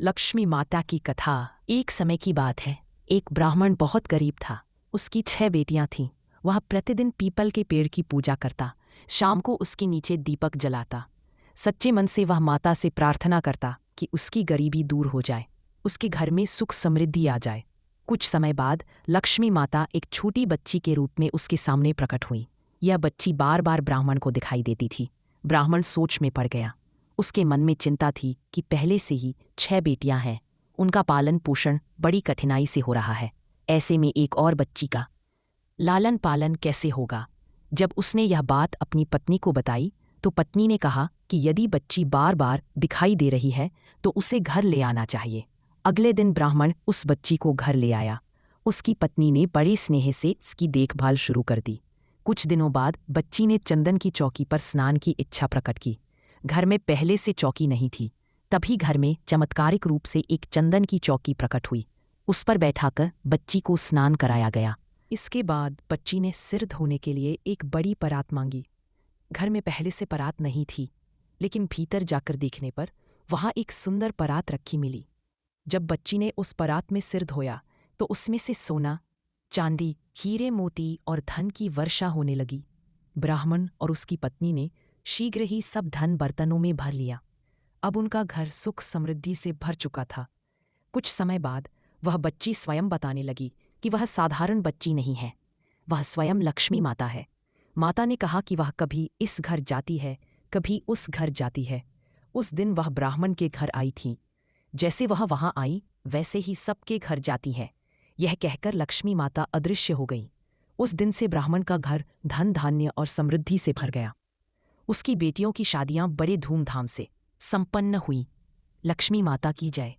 लक्ष्मी माता की कथा। एक समय की बात है। एक ब्राह्मण बहुत गरीब था। उसकी 6 बेटियां थीं। वह प्रतिदिन पीपल के पेड़ की पूजा करता, शाम को उसके नीचे दीपक जलाता। सच्चे मन से वह माता से प्रार्थना करता कि उसकी गरीबी दूर हो जाए, उसके घर में सुख समृद्धि आ जाए। कुछ समय बाद लक्ष्मी माता एक छोटी बच्ची के रूप में उसके सामने प्रकट हुई। यह बच्ची बार बार ब्राह्मण को दिखाई देती थी। ब्राह्मण सोच में पड़ गया। उसके मन में चिंता थी कि पहले से ही 6 बेटियां हैं, उनका पालन पोषण बड़ी कठिनाई से हो रहा है। ऐसे में एक और बच्ची का लालन पालन कैसे होगा। जब उसने यह बात अपनी पत्नी को बताई तो पत्नी ने कहा कि यदि बच्ची बार बार दिखाई दे रही है तो उसे घर ले आना चाहिए। अगले दिन ब्राह्मण उस बच्ची को घर ले आया। उसकी पत्नी ने बड़े स्नेह से इसकी देखभाल शुरू कर दी। कुछ दिनों बाद बच्ची ने चंदन की चौकी पर स्नान की इच्छा प्रकट की। घर में पहले से चौकी नहीं थी। तभी घर में चमत्कारिक रूप से एक चंदन की चौकी प्रकट हुई। उस पर बैठाकर बच्ची को स्नान कराया गया। इसके बाद बच्ची ने सिर धोने के लिए एक बड़ी परात मांगी। घर में पहले से परात नहीं थी, लेकिन भीतर जाकर देखने पर वहां एक सुंदर परात रखी मिली। जब बच्ची ने उस परात में सिर धोया तो उसमें से सोना, चांदी, हीरे मोती और धन की वर्षा होने लगी। ब्राह्मण और उसकी पत्नी ने शीघ्र ही सब धन बर्तनों में भर लिया। अब उनका घर सुख समृद्धि से भर चुका था। कुछ समय बाद वह बच्ची स्वयं बताने लगी कि वह साधारण बच्ची नहीं है, वह स्वयं लक्ष्मी माता है। माता ने कहा कि वह कभी इस घर जाती है, कभी उस घर जाती है। उस दिन वह ब्राह्मण के घर आई थी। जैसे वह वहां आई वैसे ही सबके घर जाती है। यह कहकर लक्ष्मी माता अदृश्य हो गई। उस दिन से ब्राह्मण का घर धन धान्य और समृद्धि से भर गया। उसकी बेटियों की शादियां बड़े धूमधाम से संपन्न हुई। लक्ष्मी माता की जय।